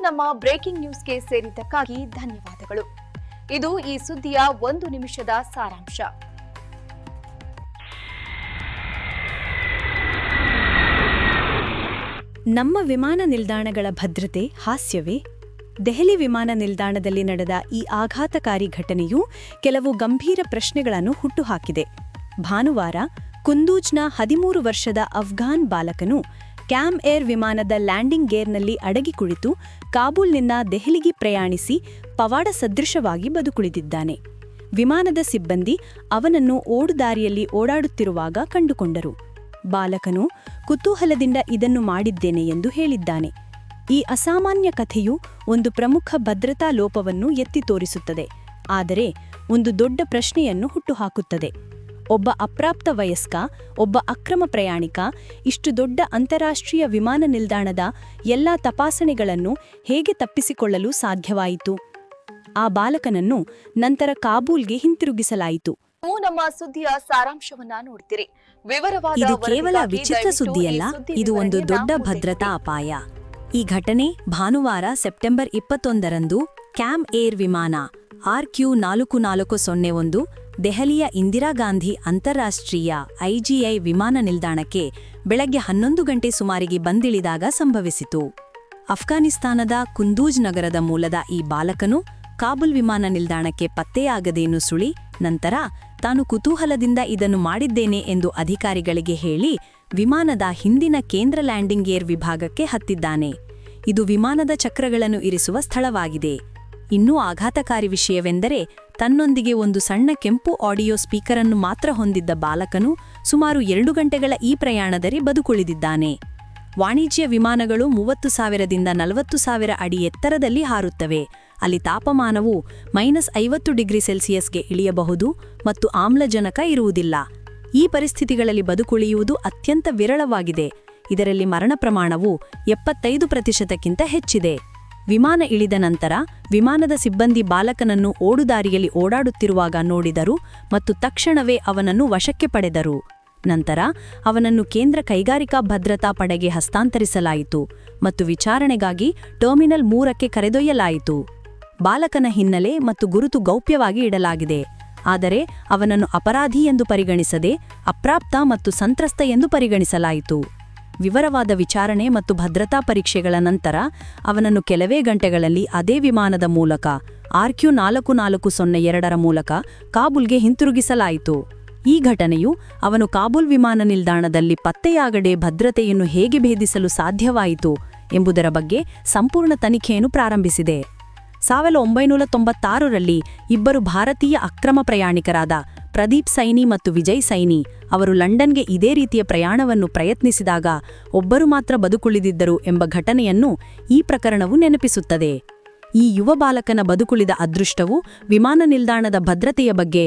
ನಮ್ಮ ಬ್ರೇಕಿಂಗ್ ನ್ಯೂಸ್ಗೆ ಸೇರಿದ್ದಕ್ಕಾಗಿ ಧನ್ಯವಾದಗಳು. ಇದು ಈ ಸುದ್ದಿಯ 1 ನಿಮಿಷದ ಸಾರಾಂಶ. ನಮ್ಮ ವಿಮಾನ ನಿಲ್ದಾಣಗಳ ಭದ್ರತೆ ಹಾಸ್ಯವೇ? ದೆಹಲಿ ವಿಮಾನ ನಿಲ್ದಾಣದಲ್ಲಿ ನಡೆದ ಈ ಆಘಾತಕಾರಿ ಘಟನೆಯು ಕೆಲವು ಗಂಭೀರ ಪ್ರಶ್ನೆಗಳನ್ನು ಹುಟ್ಟುಹಾಕಿದೆ. ಭಾನುವಾರ ಕುಂದೂಜ್ನ 13 ವರ್ಷದ ಅಫ್ಘಾನ್ ಬಾಲಕನು ಕ್ಯಾಮ್ ಏರ್ ವಿಮಾನದ ಲ್ಯಾಂಡಿಂಗ್ ಗೇರ್ನಲ್ಲಿ ಅಡಗಿ ಕುಳಿತು ಕಾಬೂಲ್ನಿಂದ ದೆಹಲಿಗೆ ಪ್ರಯಾಣಿಸಿ ಪವಾಡ ಸದೃಶವಾಗಿ ಬದುಕುಳಿದಿದ್ದಾನೆ. ವಿಮಾನದ ಸಿಬ್ಬಂದಿ ಅವನನ್ನು ಓಡುದಾರಿಯಲ್ಲಿ ಓಡಾಡುತ್ತಿರುವಾಗ ಕಂಡುಕೊಂಡರು. ಬಾಲಕನು ಕುತೂಹಲದಿಂದ ಇದನ್ನು ಮಾಡಿದ್ದೇನೆ ಎಂದು ಹೇಳಿದ್ದಾನೆ. ಈ ಅಸಾಮಾನ್ಯ ಕಥೆಯು ಒಂದು ಪ್ರಮುಖ ಭದ್ರತಾ ಲೋಪವನ್ನು ಎತ್ತಿ ತೋರಿಸುತ್ತದೆ, ಆದರೆ ಒಂದು ದೊಡ್ಡ ಪ್ರಶ್ನೆಯನ್ನು ಹುಟ್ಟುಹಾಕುತ್ತದೆ. ಒಬ್ಬ ಅಪ್ರಾಪ್ತ ವಯಸ್ಕ, ಒಬ್ಬ ಅಕ್ರಮ ಪ್ರಯಾಣಿಕ ಇಷ್ಟು ದೊಡ್ಡ ಅಂತಾರಾಷ್ಟ್ರೀಯ ವಿಮಾನ ನಿಲ್ದಾಣದ ಎಲ್ಲಾ ತಪಾಸಣೆಗಳನ್ನು ಹೇಗೆ ತಪ್ಪಿಸಿಕೊಳ್ಳಲು ಸಾಧ್ಯವಾಯಿತು? ಆ ಬಾಲಕನನ್ನು ನಂತರ ಕಾಬೂಲ್ಗೆ ಹಿಂತಿರುಗಿಸಲಾಯಿತು. ನೀವು ನಮ್ಮ ಸುದ್ದಿಯ ಸಾರಾಂಶವನ್ನ ನೋಡ್ತೀರಿ. ವಿವರವಾದ ಇದು ಕೇವಲ ವರದಿಗಾಗಿ ವಿಚಿತ್ರ ದಯವಿಟ್ಟು ಸುದ್ದಿಯಲ್ಲ, ಈ ಸುದ್ದಿ ಇದು ಒಂದು ವಿವರಣೆಯನ್ನ ದೊಡ್ಡ ಓದಿ. ಭದ್ರತಾ ಅಪಾಯ. ಈ ಘಟನೆ ಭಾನುವಾರ ಸೆಪ್ಟೆಂಬರ್ 21ರಂದು ಕ್ಯಾಮ್ ಏರ್ ವಿಮಾನ RQ4401 ದೆಹಲಿಯ ಇಂದಿರಾ ಗಾಂಧಿ ಅಂತಾರಾಷ್ಟ್ರೀಯ IGI ವಿಮಾನ ನಿಲ್ದಾಣಕ್ಕೆ ಬೆಳಗ್ಗೆ 11 ಗಂಟೆ ಸುಮಾರಿಗೆ ಬಂದಿಳಿದಾಗ ಸಂಭವಿಸಿತು. ಅಫ್ಘಾನಿಸ್ತಾನದ ಕುಂದೂಜ್ ನಗರದ ಮೂಲದ ಈ ಬಾಲಕನು ಕಾಬೂಲ್ ವಿಮಾನ ನಿಲ್ದಾಣಕ್ಕೆ ಪತ್ತೆಯಾಗದೆ ನುಸುಳಿ ನಂತರ ತಾನು ಕುತೂಹಲದಿಂದ ಇದನ್ನು ಮಾಡಿದ್ದೇನೆ ಎಂದು ಅಧಿಕಾರಿಗಳಿಗೆ ಹೇಳಿ ವಿಮಾನದ ಹಿಂದಿನ ಕೇಂದ್ರ ಲ್ಯಾಂಡಿಂಗ್ ಗೇರ್ ವಿಭಾಗಕ್ಕೆ ಹತ್ತಿದ್ದಾನೆ. ಇದು ವಿಮಾನದ ಚಕ್ರಗಳನ್ನು ಇರಿಸುವ ಸ್ಥಳವಾಗಿದೆ. ಇನ್ನೂ ಆಘಾತಕಾರಿ ವಿಷಯವೆಂದರೆ ತನ್ನೊಂದಿಗೆ ಒಂದು ಸಣ್ಣ ಕೆಂಪು ಆಡಿಯೋ ಸ್ಪೀಕರ್ ಅನ್ನು ಮಾತ್ರ ಹೊಂದಿದ್ದ ಬಾಲಕನು ಸುಮಾರು 2 ಗಂಟೆಗಳ ಈ ಪ್ರಯಾಣದಲ್ಲಿ ಬದುಕುಳಿದಿದ್ದಾನೆ. ವಾಣಿಜ್ಯ ವಿಮಾನಗಳು 30,000ದಿಂದ 40,000 ಅಡಿ ಎತ್ತರದಲ್ಲಿ ಹಾರುತ್ತವೆ. ಅಲ್ಲಿ ತಾಪಮಾನವು -50 ಡಿಗ್ರಿ ಸೆಲ್ಸಿಯಸ್ಗೆ ಇಳಿಯಬಹುದು ಮತ್ತು ಆಮ್ಲಜನಕ ಇರುವುದಿಲ್ಲ. ಈ ಪರಿಸ್ಥಿತಿಗಳಲ್ಲಿ ಬದುಕುಳಿಯುವುದು ಅತ್ಯಂತ ವಿರಳವಾಗಿದೆ. ಇದರಲ್ಲಿ ಮರಣ ಪ್ರಮಾಣವು 75%ಕ್ಕಿಂತ ಹೆಚ್ಚಿದೆ. ವಿಮಾನ ಇಳಿದ ನಂತರ ವಿಮಾನದ ಸಿಬ್ಬಂದಿ ಬಾಲಕನನ್ನು ಓಡುದಾರಿಯಲ್ಲಿ ಓಡಾಡುತ್ತಿರುವಾಗ ನೋಡಿದರು ಮತ್ತು ತಕ್ಷಣವೇ ಅವನನ್ನು ವಶಕ್ಕೆ ಪಡೆದರು. ನಂತರ ಅವನನ್ನು ಕೇಂದ್ರ ಕೈಗಾರಿಕಾ ಭದ್ರತಾ ಪಡೆಗೆ ಹಸ್ತಾಂತರಿಸಲಾಯಿತು ಮತ್ತು ವಿಚಾರಣೆಗಾಗಿ ಟರ್ಮಿನಲ್ 3ಕ್ಕೆ ಕರೆದೊಯ್ಯಲಾಯಿತು. ಬಾಲಕನ ಹಿನ್ನೆಲೆ ಮತ್ತು ಗುರುತು ಗೌಪ್ಯವಾಗಿ ಇಡಲಾಗಿದೆ, ಆದರೆ ಅವನನ್ನು ಅಪರಾಧಿ ಎಂದು ಪರಿಗಣಿಸದೆ ಅಪ್ರಾಪ್ತ ಮತ್ತು ಸಂತ್ರಸ್ತ ಎಂದು ಪರಿಗಣಿಸಲಾಯಿತು. ವಿವರವಾದ ವಿಚಾರಣೆ ಮತ್ತು ಭದ್ರತಾ ಪರೀಕ್ಷೆಗಳ ನಂತರ ಅವನನ್ನು ಕೆಲವೇ ಗಂಟೆಗಳಲ್ಲಿ ಅದೇ ವಿಮಾನದ ಮೂಲಕ RQ4402ರ ಮೂಲಕ ಕಾಬೂಲ್ಗೆ ಹಿಂತಿರುಗಿಸಲಾಯಿತು. ಈ ಘಟನೆಯು ಅವನು ಕಾಬೂಲ್ ವಿಮಾನ ನಿಲ್ದಾಣದಲ್ಲಿ ಪತ್ತೆಯಾಗದೆ ಭದ್ರತೆಯನ್ನು ಹೇಗೆ ಭೇದಿಸಲು ಸಾಧ್ಯವಾಯಿತು ಎಂಬುದರ ಬಗ್ಗೆ ಸಂಪೂರ್ಣ ತನಿಖೆಯನ್ನು ಪ್ರಾರಂಭಿಸಿದೆ. 1996ರಲ್ಲಿ ಇಬ್ಬರು ಭಾರತೀಯ ಅಕ್ರಮ ಪ್ರಯಾಣಿಕರಾದ ಪ್ರದೀಪ್ ಸೈನಿ ಮತ್ತು ವಿಜಯ್ ಸೈನಿ ಅವರು ಲಂಡನ್ಗೆ ಇದೇ ರೀತಿಯ ಪ್ರಯಾಣವನ್ನು ಪ್ರಯತ್ನಿಸಿದಾಗ ಒಬ್ಬರು ಮಾತ್ರ ಬದುಕುಳಿದಿದ್ದರು ಎಂಬ ಘಟನೆಯನ್ನು ಈ ಪ್ರಕರಣವು ನೆನಪಿಸುತ್ತದೆ. ಈ ಯುವ ಬಾಲಕನ ಬದುಕುಳಿದ ಅದೃಷ್ಟವು ವಿಮಾನ ನಿಲ್ದಾಣದ ಭದ್ರತೆಯ ಬಗ್ಗೆ